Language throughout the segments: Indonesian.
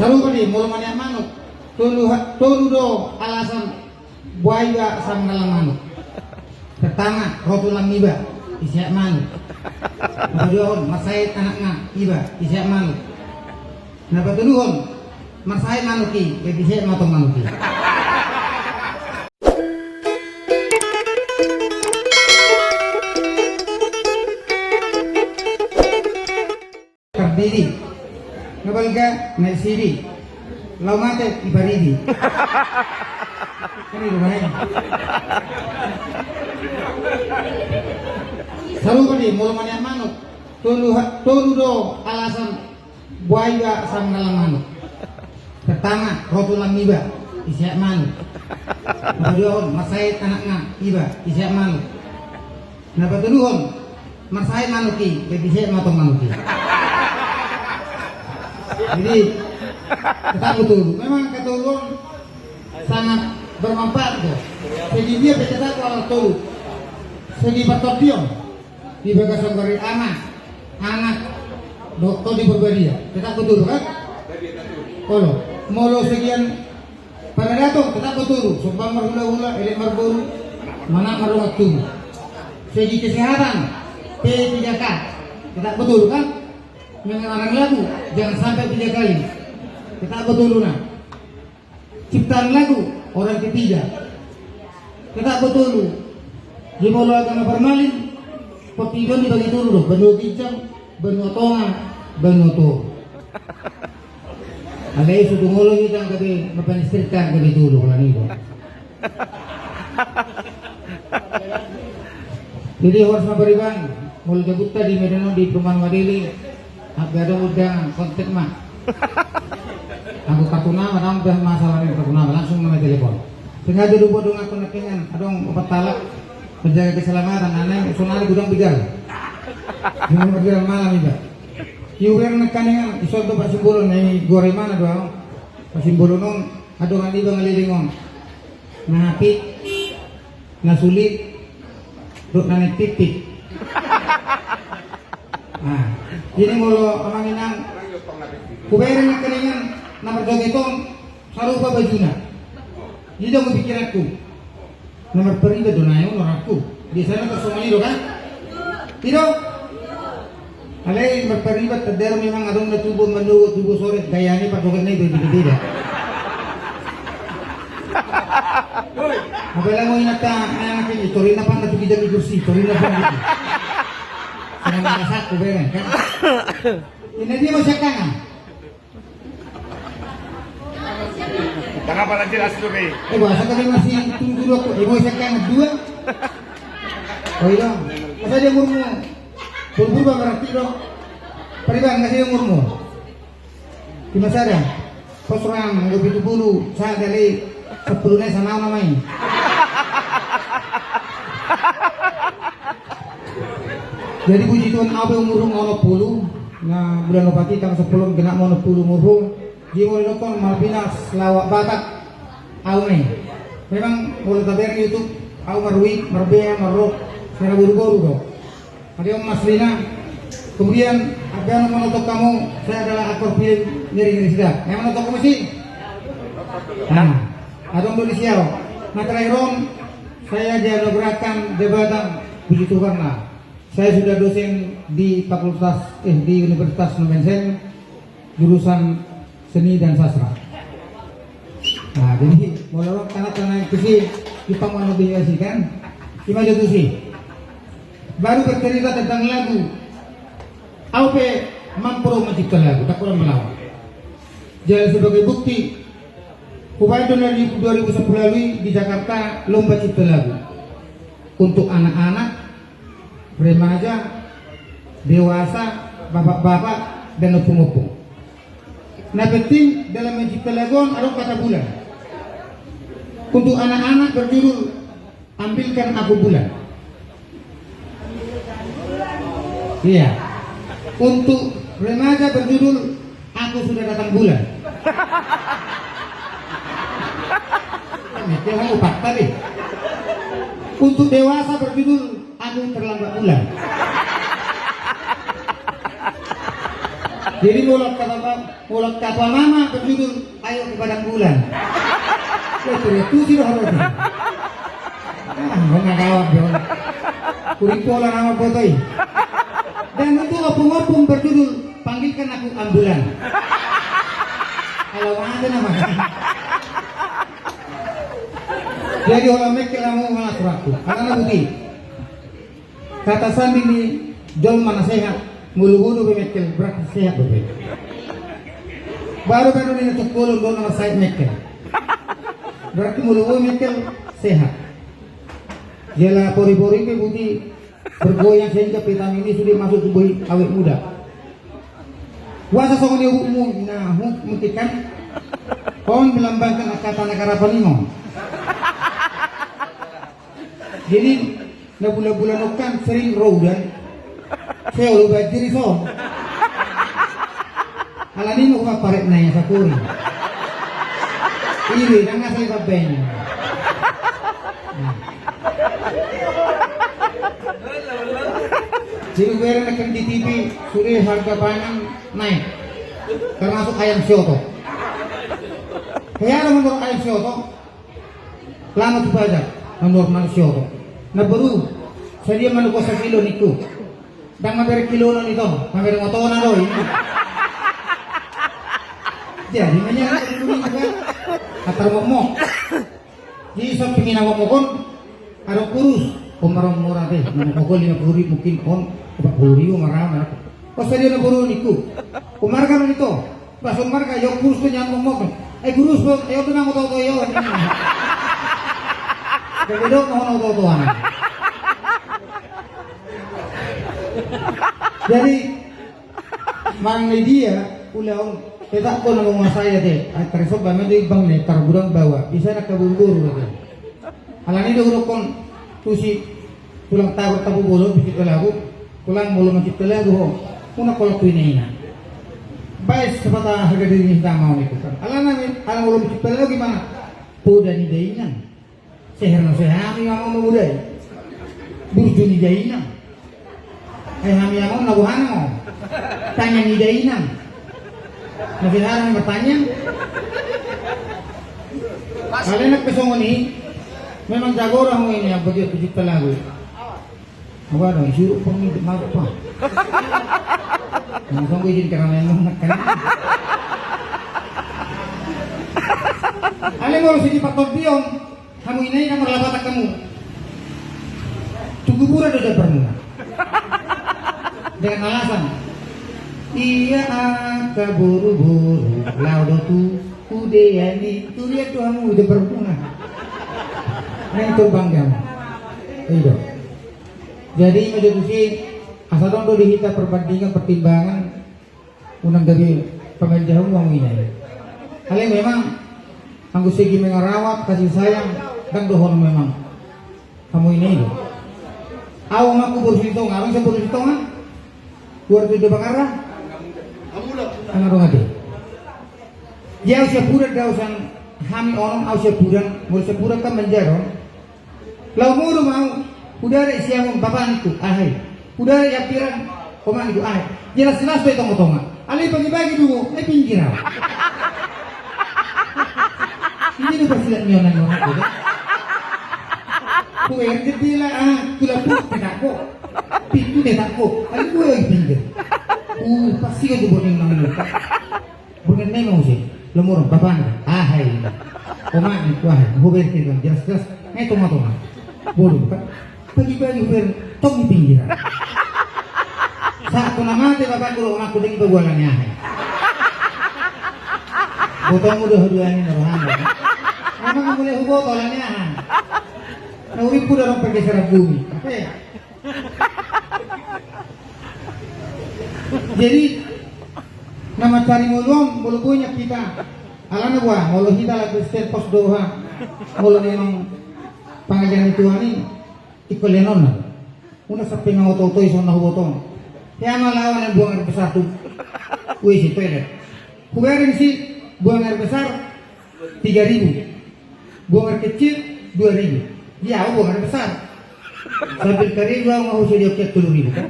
Sarupa di mulu manyak manuk. Tulu do alasan buaya sang dalam manuk. Pertama, rotulang iba isiak manuk. Kedua, masait anaknya iba isiak manuk. Nah, kedua, masait manuki, isiak motong manuki. Terdiri, ngebalga naisiri, lau mate ibaridi. Ini rumahnya. Sarupa di mulu manyak manuk. Tulu do alasan buaya sang dalam manuk. Pertama, rotulang iba isiak manuk. Kedua, masait anaknya iba isiak manuk. Nah, kedua, masait manuki, isiak motong manuki. Jadi kita betul, memang ketulung sangat bermanfaat tuh. Segi dia bercetak kalau tulu, segi bertopion di bagasan dari anak dokter di berbadia. Kita betul kan? Kalau molo sekian pada datang kita betul. Sumpah merula-ula, elek merburu, mana meruat tubuh. Segi kesehatan P3K kita betul kan? Mengarang lagu jangan sampai 3 kali. Kita betul nah. Ciptaan lagu orang ketiga. Kita betul. Di mulu agama permalin. Petigon dibagi dulu. Benua bincang, benua tonga, benua to. Ada isu tunggu kita kabe mapanistirkan kabe dulu kalau ini. Jadi harus mabariban. Mulu jabut tadi medano di perumahan Wadili. Agak ada udah kontak mah. Aku katuna, orang dah masalah ini katuna langsung nama telepon. Sengaja dulu dong aku nakengan, adong obat talak menjaga keselamatan. Aneh sonali gudang bigal. Jangan berjalan malam juga. Iuran nakengan isol do Pak Simbolo nih goreng mana doang. Pak Simbolo nong adong andi bang ngelilingon. Napi, nasulit, dok nanek titik. Nah, ini mulu amanginang kubayaran yang keningan nomor jogetong sarupa bajuna. Jadi dong pikiranku nomor periba donayo noraku biasanya tersumani do kan tidak alai nomor periba terdero memang adong na tubuh menurut tubuh sore gayanya pak joget na berbeda-beda. Mabala mo inata anak ini torina pa na tugida mi kursi torina pa gitu. Senang masak kubayaran kan. Ini dia masih kangen. Kenapa nanti jelas tuh Pi? Bahasa kami masih tunggu dulu aku. Masih kangen dua. Oh iya. Masa dia umurmu? Berubah berarti dong. Peribang kasih umurmu. Di masa ada. Kosoran lebih 70. Saya dari 10 sana namanya. Jadi puji Tuhan apa umurung ono puluh. Nah bulan lopati tanggal 10 kena ono puluh umurung. Dia mulai nonton Malpinas lawak batak. Au nih. Memang mulai tabar YouTube. Au marwi, marbea, marok. Saya buru-buru dong. Ada Mas Lina. Kemudian apa yang menonton kamu? Saya adalah aktor film ngeri-ngeri sedap. Yang menonton kamu sih? Nah, adong dulu siau. Nah terakhir saya dianugerahkan jabatan puji Tuhan lah. Saya sudah dosen di di Universitas Nomensen jurusan Seni dan Sastra. Nah, jadi mulai tanah-tanah itu sih kita mau lebih kan? Gimana itu sih? Baru bercerita tentang lagu. Aupe mampu mencipta lagu, tak kurang melawan. Jadi sebagai bukti, Upaya dari 2010 lalu di Jakarta lomba cipta lagu untuk anak-anak, remaja, dewasa, bapak-bapak, dan opung-opung. Nah penting dalam mencipta lagu ada kata bulan. Untuk anak-anak berjudul Ambilkan Aku Bulan. Iya. Untuk remaja berjudul Aku Sudah Datang Bulan. Itu yang upak tadi. Untuk dewasa berjudul Aku Terlambat Bulan. Jadi mulut kata mama berjudul ayo ke padang bulan. Itu sih harusnya. Nggak kawat dia. Kuripola nama botoi. Dan itu opung-opung berjudul panggilkan aku ambulan. Kalau ada nama. Jadi orang Mekel mau malah suratku. Karena bukti. Kata Sandi ini jol mana sehat, mulu-mulu Mekel berarti sehat betul. Baru-baru ini untuk bolong nama Said Mekel. Berarti mulu-mulu Mekel sehat. Jela pori-pori ke bukti bergoyang sehingga vitamin ini sudah masuk tubuh awet muda. Wasa sokong dia hukum, nah mutikan kon melambangkan akata negara Panimo. Jadi na bulan-bulan okan sering rodan. Saya udah bajiri so. Alani mo kumaparet na yan sa kuri. Iwi, nang nasa ibabenya. Jadi kemarin akan di TV sudah harga panang naik, termasuk ayam sioto. Kaya menurut ayam sioto, lama tu pajak menurut ayam sioto. Na baru saya manuko sa kilo niku, dan maber kilo non ito, maber moto na doy. Jadi menyala dulu juga, atar momok. Jadi sa pinginawa mo kon, arong kurus. Pemarang murah deh, pukul 50.000 mungkin on 40.000 marah. Pas dia nak buru niku, pemarga itu, pas pemarga yo kurus tu jangan ngomong, kurus tu, yo tu nak tahu yo. Jadi dok mau tahu anak. Jadi mang dia ulang tidak pun ngomong saya deh, teresok banget di bang nih terburang bawa, bisa nak kabur deh. Alani dia urukon tusi tulang tabu bolo bikin lagu tulang bolo macam lagu una kalau tuinnya baik sepatah harga diri kita mau itu kan alam bolo bikin lagu gimana poda ni dainan seher no sehami mau memudai burju ni dainan hami mau nabuhan mau tanya ni dainan masih harang bertanya kalian nak pesong ni memang jago orang ini yang begitu pencipta lagu. Apa dong? Suruh pemilik malu apa? Langsung gue izin karena memang kan. Ale mau segi patok biong, kamu ini yang merlabat kamu. Tunggu pura sudah pernah. Dengan alasan, iyaaka buru-buru, laudo tu, udayani, tu lihat tu kamu udah pernah. Yang terbangga, itu. Jadi menjadi asal dong dihita perbandingan pertimbangan unang dari pemain jauh uang ini. Hal yang memang anggu segi mengarawat kasih sayang dan dohon memang kamu ini itu. Awang aku bersitong, awang saya bersitongan. Luar itu bakara. Anak dong ada. Dia usia pura dausan kami orang usia pura, usia pura kan menjarong. Lau mulu mau, udah ada siang bapak itu, ahai. Udah ada yapiran, komang itu, ahai. Jelas-jelas itu tong-tongan. Ali bagi-bagi dulu, pinggiran. Ini tuh persilat nyonan-nyonan itu. Kue yang ketilah, tulah pun tidak kok. Pintu tidak kok. Ali kue yang pinggir. Pasti kan tuh boning nang muka. Bukan memang sih. Lemur bapak, ahai. Komang itu, ahai. Hubir kita, jelas-jelas. Tong-tongan. Bodoh kan pagi-pagi ber tong pinggiran saat aku nama teh bapak guru aku dengan pegualannya botong udah haduannya norohan memang kamu lihat botolannya nah uripu dalam pergeseran bumi apa ya jadi nama cari mulung bulu punya kita alana buah mulu kita lagi Kristen pos doa mulu memang pangajaran Tuhan ini ikolenon na. Una sa pinangototo iso na hubotong. Kaya malawan ang buang air besar tu. Uy si toilet. Kubarin si buang air besar 3.000. Buang air kecil 2.000. Dia buang air besar. Sambil kari gua mau si dia 3.000 kan.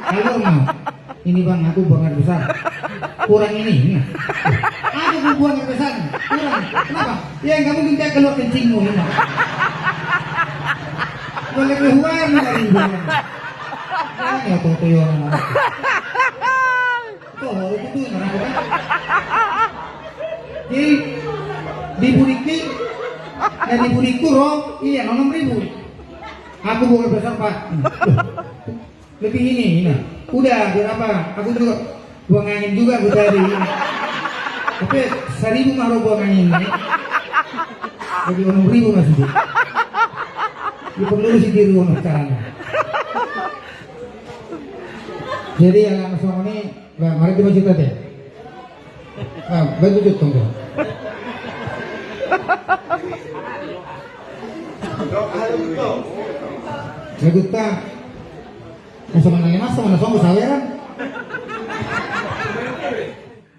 Kalau mau Ini bang, aku buang air besar. Kurang ini. Aku buang air besar. Kurang. Kenapa? Ya nggak mungkin kayak keluar kencingmu ini. Bang. Boleh keluar dari buang. Jangan ya tuh yang anak. Tuh, itu anak kan. Jadi di Buriki, di Buriku roh, iya 6.000. Aku buang air besar Pak. Lebih ini. Udah, biar apa? Aku juga buang angin juga aku tadi. Tapi 1.000 mah buang angin. Lebih 6.000 masih. Di perlu sih di rumah caranya. Jadi yang langsung ini, mari kita cerita deh. Bantu tunggu. Kita sama nanya mas, sama nanya saweran.